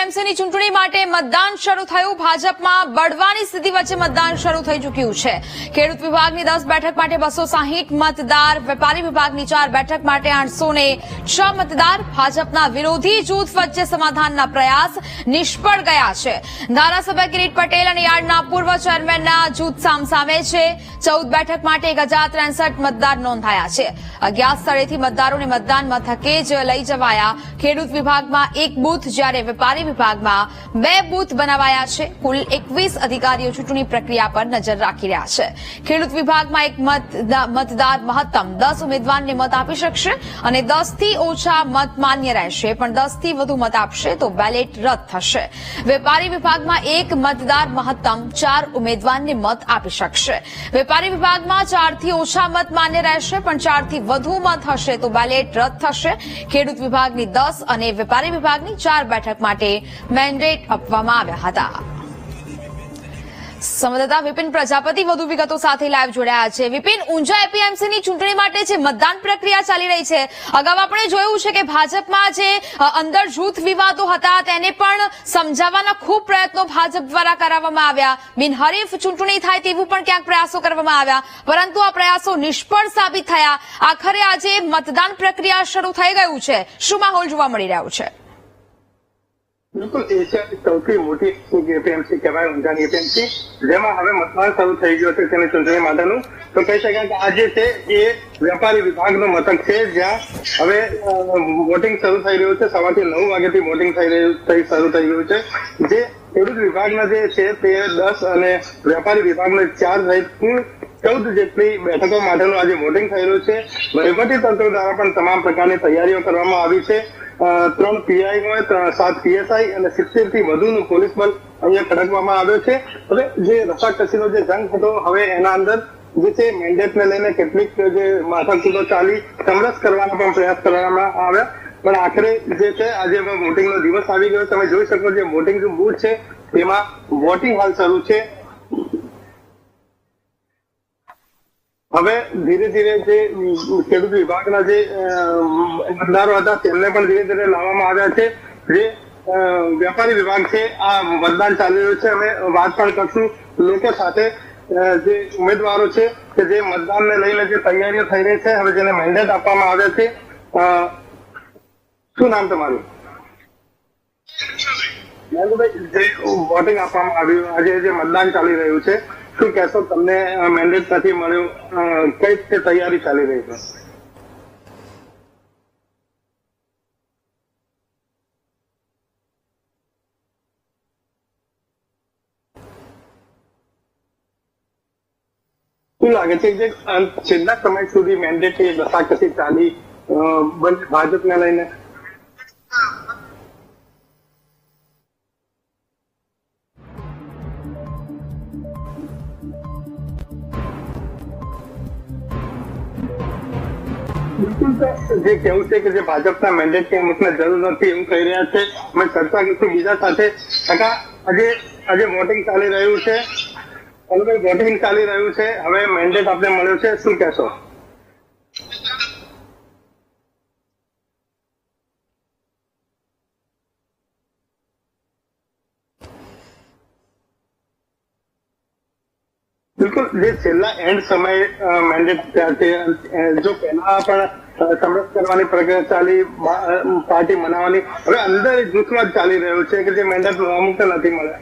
એપીએમસીની ચૂંટણી માટે મતદાન શરૂ થયું। ભાજપમાં બળવાની સ્થિતિ વચ્ચે મતદાન શરૂ થઈ ચૂક્યું છે। ખેડૂત વિભાગની 10 બેઠક માટે 260 મતદાર, વેપારી વિભાગની 4 બેઠક માટે 806 મતદાર। ભાજપના વિરોધી જૂથ વચ્ચે સમાધાનના પ્રયાસ નિષ્ફળ ગયા છે। ધારાસભ્ય કિરીટ પટેલ અને યાર્ડના પૂર્વ ચેરમેનના જૂથ સામસામે છે। 14 બેઠક માટે 1063 મતદાર નોંધાયા છે। 11 સ્થળેથી મતદારોને મતદાન મથકે જ લઈ જવાયા। ખેડૂત વિભાગમાં 1 બૂથ, જ્યારે વેપારી વિભાગમાં 2 બૂથ બનાવાયા છે। કુલ 21 અધિકારીઓ ચૂંટણી પ્રક્રિયા પર નજર રાખી રહ્યા છે। ખેડૂત વિભાગમાં એક મતદાર મહત્તમ 10 ઉમેદવારને મત આપી શકશે અને 10 થી ઓછા મત માન્ય રહેશે, પણ 10 થી વધુ મત આપશે તો બેલેટ રદ થશે। વેપારી વિભાગમાં એક મતદાર મહત્તમ 4 ઉમેદવારને મત આપી શકશે। વેપારી વિભાગમાં 4 થી ઓછા મત માન્ય રહેશે, પણ 4 થી વધુ મત હશે તો બેલેટ રદ થશે। ખેડૂત વિભાગની 10 અને વેપારી વિભાગની 4 બેઠક માટે મેન્ડેટ આપવામાં આવ્યા હતા। સંવાદદાતા વિપિન પ્રજાપતિ વધુ વિગતો સાથે લાઈવ જોડાયા છે। વિપિન, ઊંઝા એપીએમસીની ચૂંટણી માટે જે મતદાન પ્રક્રિયા ચાલી રહી છે, અગાઉ આપણે જોયું છે કે ભાજપમાં જે અંદર જૂથ વિવાદો હતા તેને પણ સમજાવવાના ખૂબ પ્રયત્નો ભાજપ દ્વારા કરાવવામાં આવ્યા। બિનહરીફ ચૂંટણી થાય તેવું પણ ક્યાંક પ્રયાસો કરવામાં આવ્યા, પરંતુ આ પ્રયાસો નિષ્ફળ સાબિત થયા। આખરે આજે મતદાન પ્રક્રિયા શરૂ થઈ ગયું છે, શું માહોલ જોવા મળી રહ્યો છે? બિલકુલ, એશિયાની સૌથી મોટી એપીએમસી કહેવાય ઊંઝાની એપીએમસી, જેમાં હવે મતદાન શરૂ થઈ ગયું છે તેની ચૂંટણી માટેનું। તો કહી શકાય કે આજે છે એ વેપારી વિભાગનો મથક છે, જ્યાં હવે વોટિંગ શરૂ થઈ રહ્યું છે। સવારથી 9 વાગ્યાથી વોટિંગ શરૂ થઈ ગયું છે। જે ખેડૂત વિભાગના જે છે તે 10 અને વેપારી વિભાગના 4 સહિત કુલ 14 જેટલી બેઠકો માટેનું આજે વોટિંગ થઈ રહ્યું છે। વહીવટી તંત્ર દ્વારા પણ તમામ પ્રકારની તૈયારીઓ કરવામાં આવી છે। 3 પીઆઈ હોય, 7 પીએસઆઈ અને 70 થી વધુનું પોલીસ બળ અહીંયા ખડકવામાં આવ્યો છે। હવે જે રસાકસીનો જે જંગ હતો, હવે એના અંદર જે છે મેન્ડેટને લઈને કેટલીક જે માથાકૂટો ચાલી, સમરસ કરવાનો પણ પ્રયાસ કરવામાં આવ્યા, પણ આખરે જે છે આજે વોટિંગનો દિવસ આવી ગયો। તમે જોઈ શકો છો વોટિંગ જે બૂથ છે તેમાં વોટિંગ હાલ શરૂ છે। હવે ધીરે ધીરે જે ખેડૂત વિભાગના જે મતદારો હતા તેમને પણ ધીરે ધીરે લાવવામાં આવ્યા છે। જે વેપારી વિભાગ છે આ મતદાન ચાલી રહ્યું છે। અમે વાત પણ કરશું લોકો સાથે, જે ઉમેદવારો છે કે જે મતદાનને લઈને જે તૈયારીઓ થઈ રહી છે, હવે જેને મેન્ડેટ આપવામાં આવ્યા છે। શું નામ તમારું? જે વોટિંગ આપવામાં આવ્યું, આજે જે મતદાન ચાલી રહ્યું છે, શું કહેશો? તમને મેન્ડેટ નથી મળ્યું, કઈ રીતે તૈયારી ચાલી રહી છે? શું લાગે છે જે છેલ્લા સમય સુધી મેન્ડેટ એ રસાકસી ચાલી ભાજપને લઈને? બિલકુલ, જે કેવું છે કે જે ભાજપના મેન્ડેટ કે અમુકને જરૂર નથી એવું કહી રહ્યા છે। અમે ચર્ચા કરીશું બીજા સાથે। આજે વોટિંગ ચાલી રહ્યું છે, વોટિંગ ચાલી રહ્યું છે, હવે મેન્ડેટ આપને મળ્યું છે, શું કહેશો? બિલકુલ, જે છેલ્લા એન્ડ સમયે મેન્ડેટ છે, જો પહેલા પણ સમરસ કરવાની પ્રક્રિયા ચાલી, પાર્ટી બનાવવાની, હવે અંદર જૂથમાં જ ચાલી રહ્યું છે કે જે મેન્ડેટ અમુક નથી મળે।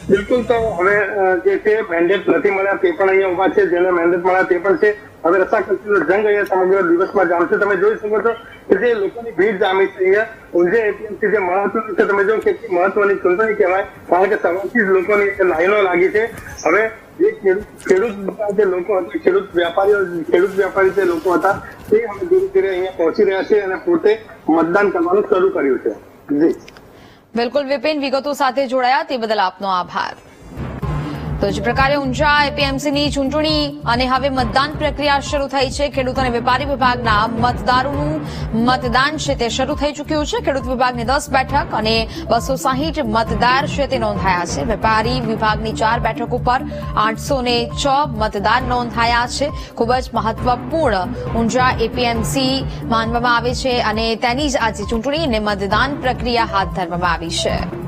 બિલકુલ, તો હવે જે છે મેન્ડેટ નથી મળ્યા તે પણ અહીંયા ઉભા છે, જેને મેન્ડેટ મળ્યા તે પણ છે। હવે રસાકસીનો જંગ અહીંયા સમગ્ર દિવસમાં જામશે। તમે જોઈ શકો છો કે જે લોકોની ભીડ જામી છે અહીંયા ઊંઝા એપીએમસી જે મહત્વની છે, તમે જો કેટલી મહત્વની ચૂંટણી કહેવાય, કારણ કે સવારથી જ લોકોની લાઈનો લાગી છે। હવે જે ખેડૂત જે લોકો હતા, ખેડૂત વ્યાપારી જે લોકો હતા તે હવે ધીરે ધીરે અહીંયા પહોંચી રહ્યા છે અને પોતે મતદાન કરવાનું શરૂ કર્યું છે। જી બિલકુલ વિપિન, વિગતો સાથે જોડાયા તે બદલ આપનો આભાર। તો જે પ્રકારે ઊંઝા એપીએમસીની ચૂંટણી અને હવે મતદાન પ્રક્રિયા શરૂ થઈ છે. ખેડૂત અને વેપારી વિભાગના મતદારોનું મતદાન છે તે શરૂ થઈ ચૂક્યું છે. ખેડૂત વિભાગની 10 બેઠક અને 260 મતદાર છે તે નોંધાયા છે. વેપારી વિભાગની 4 બેઠક ઉપર 806 મતદાર નોંધાયા છે. ખૂબ જ મહત્વપૂર્ણ ઊંઝા એપીએમસી માનવામાં આવે છે અને તેની જ આજે ચૂંટણી અને મતદાન પ્રક્રિયા હાથ ધરવામાં આવી છે.